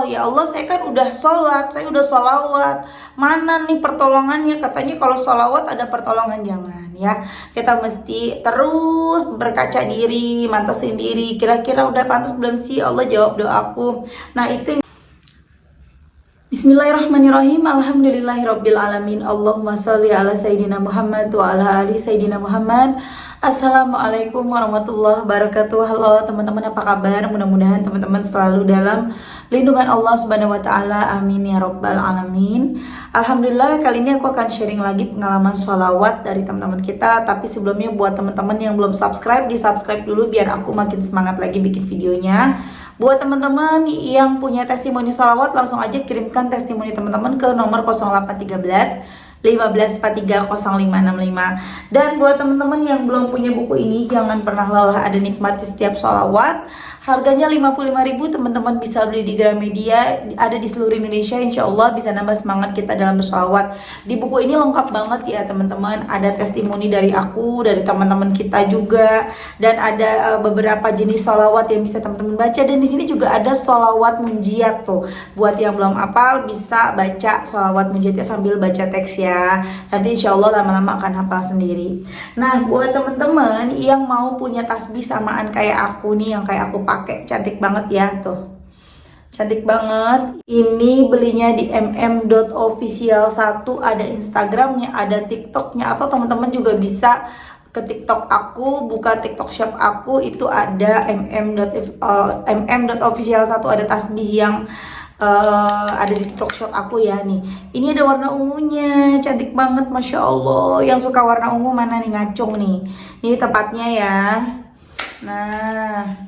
ya Allah saya kan udah sholat, saya udah sholawat, mana nih pertolongannya? Katanya kalau sholawat ada pertolongan. Jangan ya, kita mesti terus berkaca diri, mantesin diri, kira-kira udah pantas belum sih Allah jawab doaku. Nah itu. Bismillahirrahmanirrahim. Alhamdulillahirabbil alamin. Allahumma shalli ala sayidina Muhammad wa ala ali sayidina Muhammad. Assalamualaikum warahmatullahi wabarakatuh. Halo teman-teman, apa kabar? Mudah-mudahan teman-teman selalu dalam lindungan Allah Subhanahu wa taala. Amin ya rabbal alamin. Alhamdulillah, kali ini aku akan sharing lagi pengalaman sholawat dari teman-teman kita. Tapi sebelumnya buat teman-teman yang belum subscribe, di-subscribe dulu biar aku makin semangat lagi bikin videonya. Buat teman-teman yang punya testimoni sholawat, langsung aja kirimkan testimoni teman-teman ke nomor 0813 1543 0565. Dan buat teman-teman yang belum punya buku ini, jangan pernah lelah ada nikmati setiap sholawat. Harganya 55.000, teman-teman bisa beli di Gramedia, ada di seluruh Indonesia. Insya Allah bisa nambah semangat kita dalam bersolawat. Di buku ini lengkap banget ya teman-teman, ada testimoni dari aku, dari teman-teman kita juga, dan ada beberapa jenis solawat yang bisa teman-teman baca. Dan di sini juga ada solawat munjiat tuh, buat yang belum hafal bisa baca solawat munjiatnya sambil baca teks ya. Nanti insya Allah lama-lama akan hafal sendiri. Nah buat teman-teman yang mau punya tasbih samaan kayak aku nih, yang kayak aku pakai, cantik banget ya tuh, cantik banget. Ini belinya di mm.official1, ada Instagramnya, ada TikToknya, atau teman-teman juga bisa ke TikTok aku, buka TikTok shop aku, itu ada mm.official1, ada tasbih yang ada di TikTok shop aku ya nih. Ini ada warna ungunya, cantik banget, masya Allah. Yang suka warna ungu mana nih, ngacung nih. Ini tempatnya ya. Nah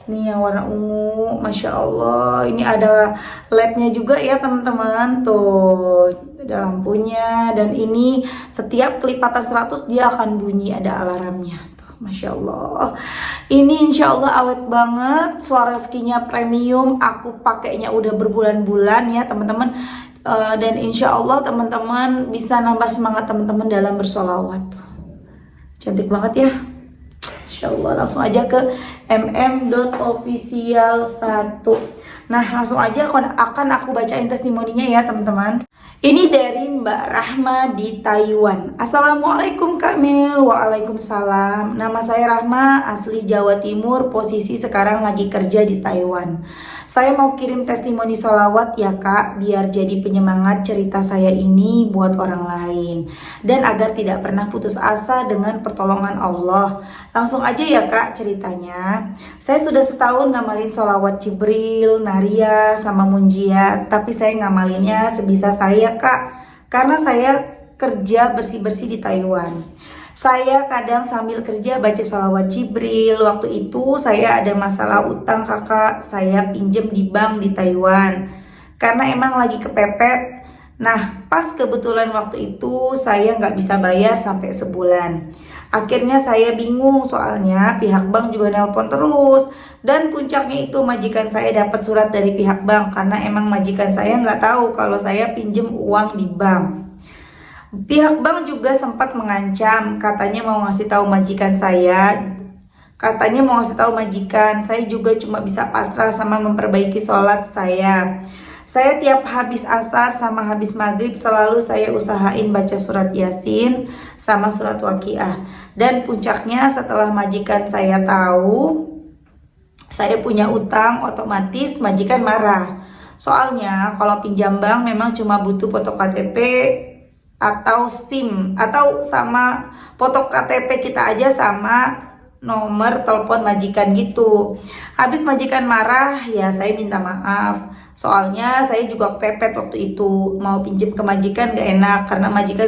ini yang warna ungu, masya Allah. Ini ada LED-nya juga ya teman-teman. Tuh ada lampunya. Dan ini setiap kelipatan 100 dia akan bunyi, ada alarmnya. Tuh, masya Allah. Ini insya Allah awet banget. Swarovski-nya premium. Aku pakainya udah berbulan-bulan ya teman-teman. Dan insya Allah teman-teman bisa nambah semangat teman-teman dalam bersolawat. Cantik banget ya. Insya Allah, langsung aja ke mm.official1. Nah langsung aja akan aku bacain testimoninya ya teman-teman. Ini dari Mbak Rahma di Taiwan. Assalamualaikum Kak Mel. Waalaikumsalam. Nama saya Rahma, asli Jawa Timur, posisi sekarang lagi kerja di Taiwan. Saya mau kirim testimoni sholawat ya Kak, biar jadi penyemangat cerita saya ini buat orang lain, dan agar tidak pernah putus asa dengan pertolongan Allah. Langsung aja ya Kak ceritanya. Saya sudah setahun ngamalin sholawat Jibril, Naria, sama Munjiat, tapi saya ngamalinnya sebisa saya Kak, karena saya kerja bersih-bersih di Taiwan. Saya kadang sambil kerja baca sholawat Jibril. Waktu itu saya ada masalah utang kakak, saya pinjem di bank di Taiwan karena emang lagi kepepet. Nah pas kebetulan waktu itu saya nggak bisa bayar sampai sebulan. Akhirnya saya bingung, soalnya pihak bank juga nelpon terus. Dan puncaknya itu majikan saya dapat surat dari pihak bank, karena emang majikan saya nggak tahu kalau saya pinjem uang di bank. Pihak bank juga sempat mengancam, katanya mau ngasih tahu majikan saya. Saya juga cuma bisa pasrah sama memperbaiki sholat saya. Saya tiap habis asar sama habis maghrib selalu saya usahain baca surat Yasin sama surat Waqiah. Dan puncaknya setelah majikan saya tahu saya punya utang, otomatis majikan marah. Soalnya kalau pinjam bank memang cuma butuh foto KTP atau SIM, atau sama foto KTP kita aja sama nomor telepon majikan gitu. Habis majikan marah ya saya minta maaf, soalnya saya juga kepepet waktu itu. Mau pinjam ke majikan gak enak, karena majikan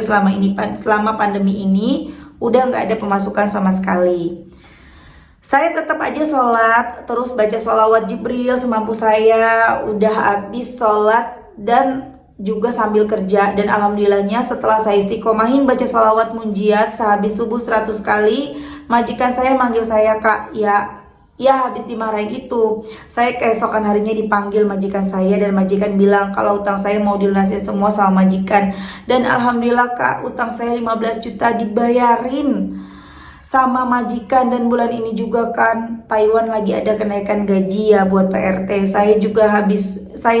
selama pandemi ini udah gak ada pemasukan sama sekali. Saya tetap aja sholat, terus baca sholawat Jibril semampu saya. Udah habis sholat dan juga sambil kerja, dan alhamdulillahnya setelah saya istiqomahin baca sholawat munjiat sehabis subuh 100 kali, majikan saya manggil saya Kak. Ya habis dimarahin itu, saya keesokan harinya dipanggil majikan saya, dan majikan bilang kalau utang saya mau dilunasin semua sama majikan. Dan alhamdulillah Kak, utang saya 15 juta dibayarin. sama majikan, dan bulan ini juga kan Taiwan lagi ada kenaikan gaji ya buat PRT. Saya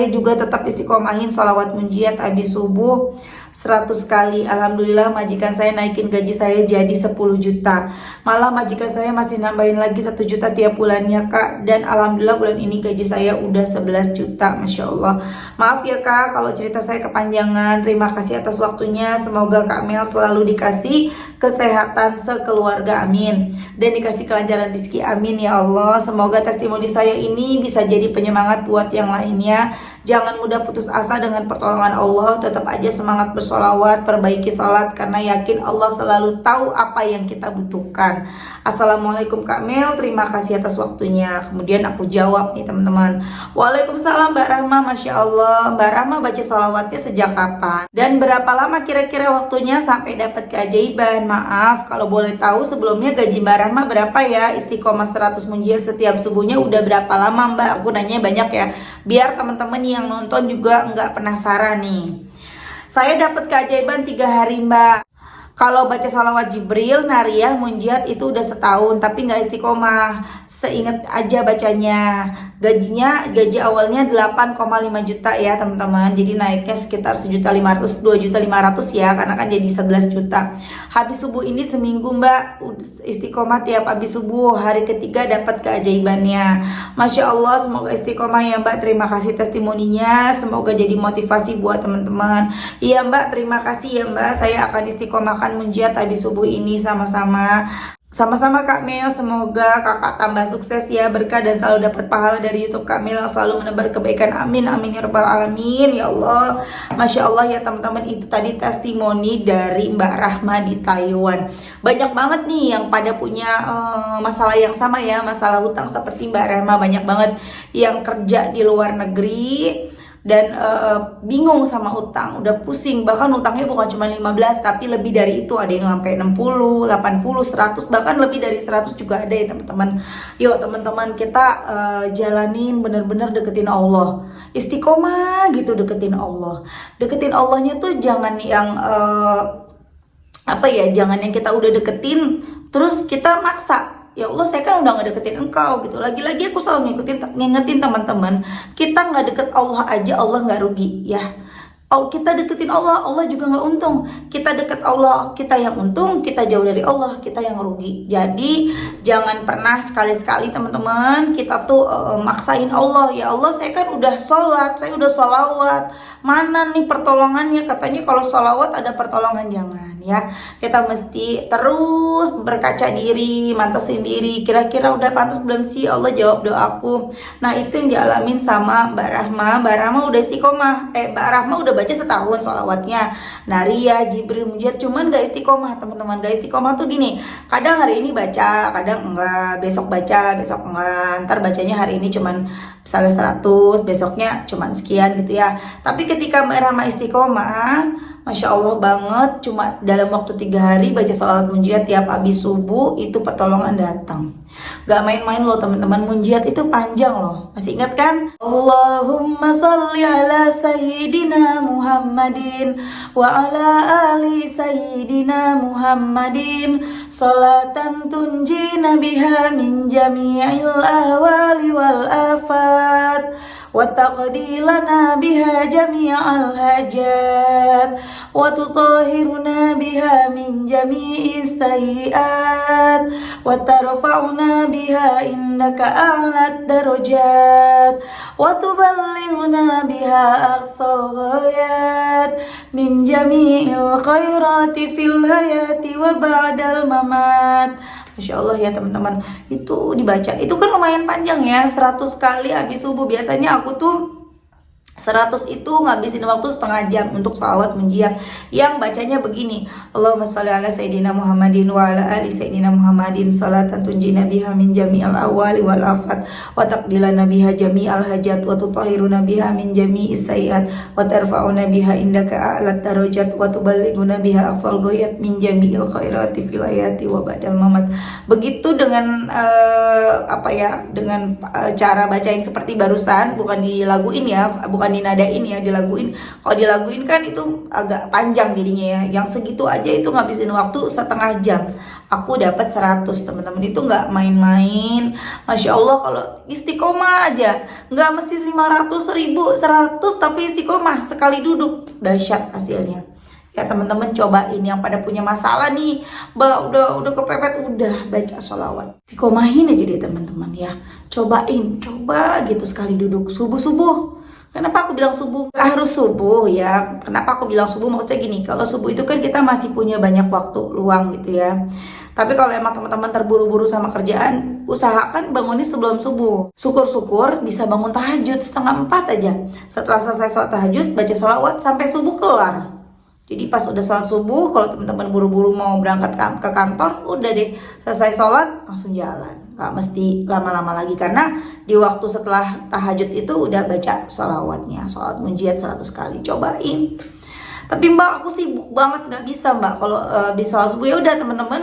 juga tetap istiqomahin sholawat munjiat habis subuh 100 kali. Alhamdulillah majikan saya naikin gaji saya jadi 10 juta. Malah majikan saya masih nambahin lagi 1 juta tiap bulannya Kak. Dan alhamdulillah bulan ini gaji saya udah 11 juta. Masya Allah. Maaf ya Kak kalau cerita saya kepanjangan. Terima kasih atas waktunya. Semoga Kak Mel selalu dikasih kesehatan sekeluarga, amin. Dan dikasih kelancaran rezeki, amin ya Allah. Semoga testimoni saya ini bisa jadi penyemangat buat yang lainnya. Jangan mudah putus asa dengan pertolongan Allah. Tetap aja semangat bersolawat, perbaiki salat, karena yakin Allah selalu tahu apa yang kita butuhkan. Assalamualaikum Kak Mel, terima kasih atas waktunya. Kemudian aku jawab nih teman-teman. Waalaikumsalam Mbak Rahma, Masya Allah. Mbak Rahma baca sholawatnya sejak kapan? Dan berapa lama kira-kira waktunya sampai dapat keajaiban? Maaf kalau boleh tahu sebelumnya gaji Mbak Rahma berapa ya? Istiqomah 100 munjiat setiap subuhnya udah berapa lama Mbak? Aku nanya banyak ya, biar teman-teman yang nonton juga nggak penasaran nih. Saya dapat keajaiban 3 hari Mbak. Kalau baca salawat Jibril, Nariyah, Munjiat itu udah setahun, tapi nggak istiqomah. Seingat aja bacanya. Gaji awalnya 8,5 juta ya teman-teman. Jadi naiknya sekitar 1.500.000, 2.500.000 ya, karena kan jadi 11 juta. Habis subuh ini seminggu Mbak, istiqomah tiap habis subuh. Hari ketiga dapat keajaibannya. Masya Allah, semoga istiqomah ya Mbak. Terima kasih testimoninya. Semoga jadi motivasi buat teman-teman. Iya Mbak, terima kasih ya Mbak. Saya akan istiqomahkan munjiat habis subuh ini sama-sama Kak Mel. Semoga kakak tambah sukses ya, berkah dan selalu dapat pahala dari YouTube Kak Mel yang selalu menebar kebaikan, amin amin ya rabbal alamin ya Allah. Masya Allah ya teman-teman, itu tadi testimoni dari Mbak Rahma di Taiwan. Banyak banget nih yang pada punya masalah yang sama ya, masalah hutang seperti Mbak Rahma. Banyak banget yang kerja di luar negeri dan bingung sama utang, udah pusing, bahkan utangnya bukan cuma 15 tapi lebih dari itu, ada yang sampai 60, 80, 100, bahkan lebih dari 100 juga ada ya teman-teman. Yuk teman-teman, kita jalanin bener-bener deketin Allah, istiqomah gitu, deketin Allah. Deketin Allahnya tuh jangan yang jangan yang kita udah deketin terus kita maksa. Ya Allah, saya kan udah gak deketin engkau gitu. Lagi-lagi aku selalu ngingetin teman-teman, kita gak deket Allah aja Allah gak rugi ya. Kita deketin Allah, Allah juga gak untung. Kita deket Allah, kita yang untung. Kita jauh dari Allah, kita yang rugi. Jadi jangan pernah sekali-sekali teman-teman kita tuh maksain Allah. Ya Allah, saya kan udah sholat, saya udah sholawat, mana nih pertolongannya? Katanya kalau sholawat ada pertolongan. Jangan ya, kita mesti terus berkaca diri, mantesin diri, kira-kira udah pantas belum sih Allah jawab doaku. Nah itu yang dialamin sama Mbak Rahma. Mbak Rahma udah istiqomah, Mbak Rahma udah baca setahun sholawatnya, Nariyah, Jibril, Munjiat, cuman gak istiqomah teman-teman. Gak istiqomah tuh gini, kadang hari ini baca, kadang enggak, besok baca, besok enggak, ntar bacanya hari ini cuman misalnya 100, besoknya cuman sekian gitu ya. Tapi ketika Mbak Rahma istiqomah, Masya Allah banget, cuma dalam waktu 3 hari baca sholawat munjiat tiap habis subuh, itu pertolongan datang. Gak main-main loh teman-teman, munjiat itu panjang loh. Masih ingat kan? Allahumma sholli ala sayyidina Muhammadin wa ala ali sayyidina Muhammadin sholatan tunjina biha min jami'il ahwali wal afat wa taqdilana biha jami'al hajat wa tutahhiruna biha min jami'is sayyi'at wa tarfa'una biha innaka a'lad darajat wa tuballighuna biha aqsal ghayat min jami'il khairati fil hayati wa ba'dal mamat. Masya Allah ya teman-teman, itu dibaca, itu kan lumayan panjang ya, 100 kali habis subuh. Biasanya aku tuh 100 itu ngabisin waktu setengah jam untuk sholawat munjiat yang bacanya begini. Allahumma sholli ala sayyidina Muhammadin wa ala ali sayyidina Muhammadin sholatan tunjina biha min jami'al awali wal afat wa taqdilana biha jami'al hajat wa tutahhiruna biha min jami'is sayyiat wa tarfa'una biha indaka a'lat darajat wa tuballighuna biha aqsal ghayat min jami'il khairati fil hayati wa ba'dal mamat. Begitu dengan dengan cara baca yang seperti barusan, bukan dilaguin ya, bukan dinadain ya, dilaguin. Kalau dilaguin kan itu agak panjang jadinya ya. Yang segitu aja itu ngabisin waktu setengah jam. aku dapat 100 teman-teman. Itu nggak main-main. Masya Allah, kalau istiqomah aja nggak mesti 500, 1000, 100, tapi istiqomah sekali duduk dahsyat hasilnya. Ya teman-teman cobain, yang pada punya masalah nih, Mbak udah kepepet, udah baca sholawat, istiqomahin aja deh teman-teman ya. Coba gitu sekali duduk subuh. Kenapa aku bilang subuh? Gak harus subuh ya. Kenapa aku bilang subuh? Maksudnya gini, kalau subuh itu kan kita masih punya banyak waktu luang gitu ya. Tapi kalau emang teman-teman terburu-buru sama kerjaan, usahakan bangunnya sebelum subuh. Syukur-syukur bisa bangun tahajud 3:30 aja. Setelah selesai sholat tahajud, baca sholawat sampai subuh kelar. Jadi pas udah sholat subuh, kalau teman-teman buru-buru mau berangkat ke kantor, udah deh selesai sholat langsung jalan. Gak mesti lama-lama lagi, karena di waktu setelah tahajud itu udah baca sholawatnya, sholat munjiat 100 kali. Cobain. Tapi Mbak, aku sibuk banget, gak bisa Mbak. Kalau di sholat subuh ya udah teman-teman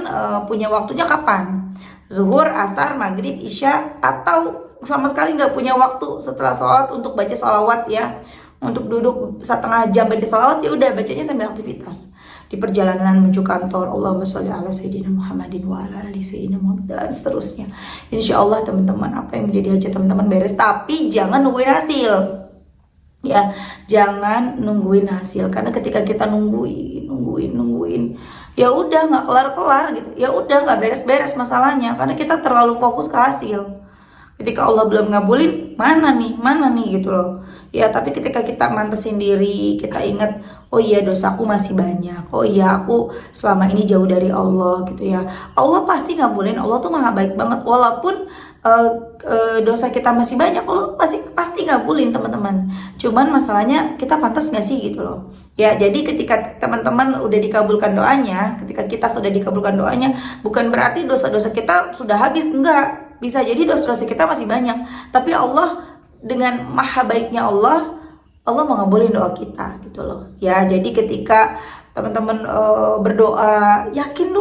punya waktunya kapan? Zuhur, asar, maghrib, isya, atau sama sekali nggak punya waktu setelah sholat untuk baca sholawat ya. Untuk duduk setengah jam baca salawat, ya udah bacanya sambil aktivitas di perjalanan menuju kantor. Allahumma sholli ala sayyidina Muhammadin wa ala ali sayyidina Muhammad, dan seterusnya. Insya Allah teman-teman, apa yang menjadi hajat teman-teman beres, tapi jangan nungguin hasil ya, jangan nungguin hasil. Karena ketika kita nungguin ya udah nggak kelar gitu, ya udah nggak beres-beres masalahnya, karena kita terlalu fokus ke hasil. Ketika Allah belum ngabulin, mana nih gitu loh ya. Tapi ketika kita mantesin diri, kita ingat, oh iya dosaku masih banyak, oh iya aku selama ini jauh dari Allah gitu ya, Allah pasti ngabulin. Allah tuh maha baik banget. Walaupun dosa kita masih banyak, Allah pasti ngabulin teman-teman. Cuman masalahnya kita pantas gak sih gitu loh ya. Jadi ketika teman-teman udah dikabulkan doanya, ketika kita sudah dikabulkan doanya, bukan berarti dosa-dosa kita sudah habis, enggak. Bisa jadi dosa-dosa kita masih banyak, tapi Allah dengan maha baiknya Allah mau ngabulin doa kita gitu loh ya. Jadi ketika teman-teman berdoa, yakin,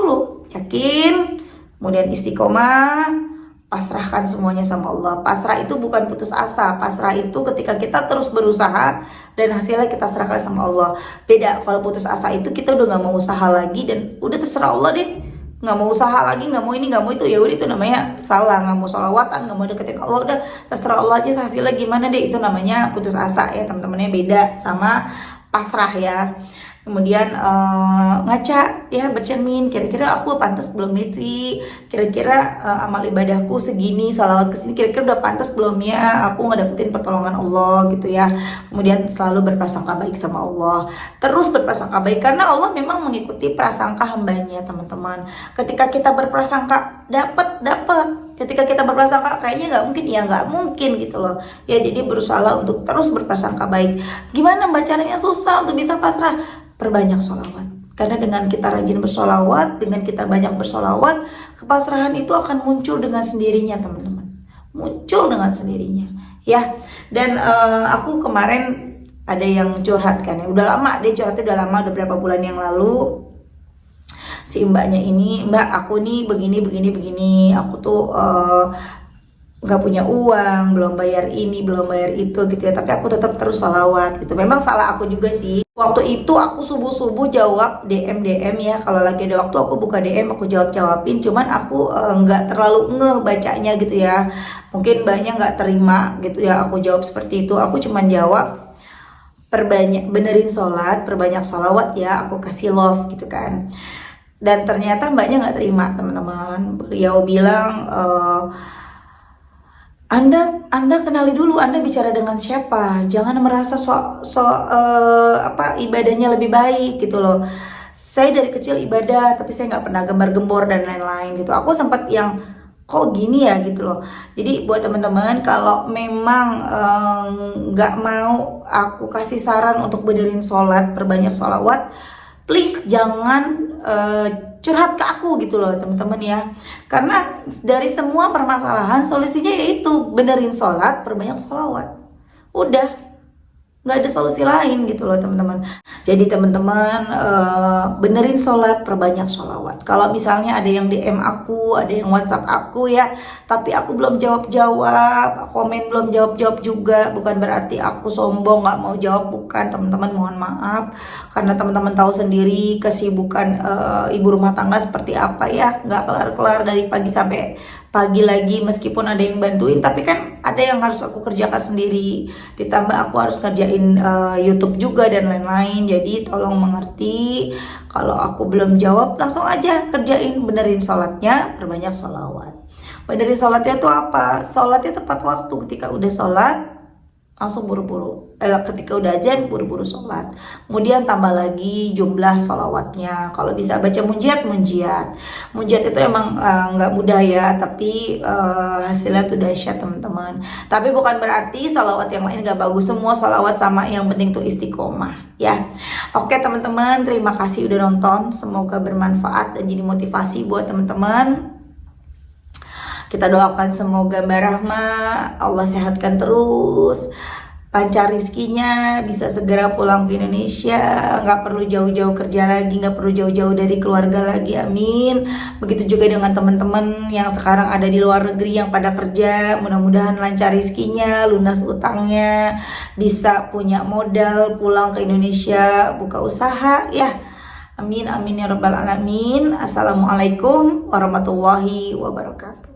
kemudian istiqomah, pasrahkan semuanya sama Allah. Pasrah itu bukan putus asa. Pasrah itu ketika kita terus berusaha dan hasilnya kita serahkan sama Allah. Beda kalau putus asa itu kita udah nggak mau usaha lagi dan udah terserah Allah deh, nggak mau usaha lagi, nggak mau ini, nggak mau itu, ya udah itu namanya salah. Nggak mau sholawatan, nggak mau deketin Allah, udah terserah Allah aja hasilnya gimana deh, itu namanya putus asa ya teman-temannya. Beda sama pasrah ya. Kemudian ngaca ya, bercermin, kira-kira aku pantas belum sih, kira-kira amal ibadahku segini, salawat kesini, kira-kira udah pantas belum ya aku ngedapetin pertolongan Allah gitu ya. Kemudian selalu berprasangka baik sama Allah, terus berprasangka baik, karena Allah memang mengikuti prasangka hambanya teman-teman. Ketika kita berprasangka dapat, ketika kita berprasangka kayaknya nggak mungkin, ya nggak mungkin gitu loh ya. Jadi berusaha untuk terus berprasangka baik. Gimana caranya? Susah untuk bisa pasrah. Perbanyak sholawat, karena dengan kita rajin bersolawat, dengan kita banyak bersolawat, kepasrahan itu akan muncul dengan sendirinya teman-teman, muncul dengan sendirinya ya. Dan aku kemarin ada yang curhat kan ya, udah lama dia curhatnya, udah lama, udah berapa bulan yang lalu. Si mbaknya ini, Mbak aku nih begini, aku tuh nggak punya uang, belum bayar ini, belum bayar itu gitu ya, tapi aku tetap terus salawat gitu. Memang salah aku juga sih. Waktu itu aku subuh-subuh jawab DM ya, kalau lagi ada waktu aku buka DM, aku jawabin. Cuman aku nggak terlalu ngeh bacanya gitu ya, mungkin mbaknya nggak terima gitu ya aku jawab seperti itu. Aku cuman jawab benerin sholat, perbanyak sholawat ya, aku kasih love gitu kan. Dan ternyata mbaknya nggak terima teman-teman. Beliau bilang, Anda kenali dulu, Anda bicara dengan siapa. Jangan merasa ibadahnya lebih baik gitu loh. Saya dari kecil ibadah, tapi saya nggak pernah gembar-gembor dan lain-lain gitu. Aku sempat yang kok gini ya gitu loh. Jadi buat teman-teman, kalau memang nggak mau aku kasih saran untuk benerin sholat, perbanyak sholawat, please jangan curhat ke aku gitu loh teman-teman ya. Karena dari semua permasalahan solusinya yaitu benerin sholat, perbanyak sholawat. Udah, nggak ada solusi lain gitu loh teman-teman. Jadi teman-teman benerin sholat, perbanyak sholawat. Kalau misalnya ada yang DM aku, ada yang WhatsApp aku ya, tapi aku belum jawab-jawab, komen belum jawab-jawab juga, bukan berarti aku sombong nggak mau jawab, bukan teman-teman, mohon maaf. Karena teman-teman tahu sendiri kesibukan ibu rumah tangga seperti apa ya, nggak kelar-kelar dari pagi sampai pagi lagi, meskipun ada yang bantuin tapi kan ada yang harus aku kerjakan sendiri, ditambah aku harus kerjain YouTube juga dan lain-lain. Jadi tolong mengerti, kalau aku belum jawab langsung aja kerjain, benerin sholatnya, perbanyak sholawat. Benerin sholatnya tuh apa? Sholatnya tepat waktu, ketika udah sholat langsung buru-buru, ketika udah azan buru-buru sholat. Kemudian tambah lagi jumlah sholawatnya. Kalau bisa baca munjiat itu emang nggak mudah ya, tapi hasilnya tuh dahsyat teman-teman. Tapi bukan berarti sholawat yang lain nggak bagus, semua sholawat sama, yang penting tuh istiqomah ya. Oke teman-teman, terima kasih udah nonton, semoga bermanfaat dan jadi motivasi buat teman-teman. Kita doakan semoga Mbak Rahma Allah sehatkan terus, lancar rizkinya, bisa segera pulang ke Indonesia, nggak perlu jauh-jauh kerja lagi, nggak perlu jauh-jauh dari keluarga lagi, amin. Begitu juga dengan teman-teman yang sekarang ada di luar negeri yang pada kerja, mudah-mudahan lancar rizkinya, lunas utangnya, bisa punya modal pulang ke Indonesia, buka usaha ya. Amin amin ya rabbal alamin. Assalamualaikum warahmatullahi wabarakatuh.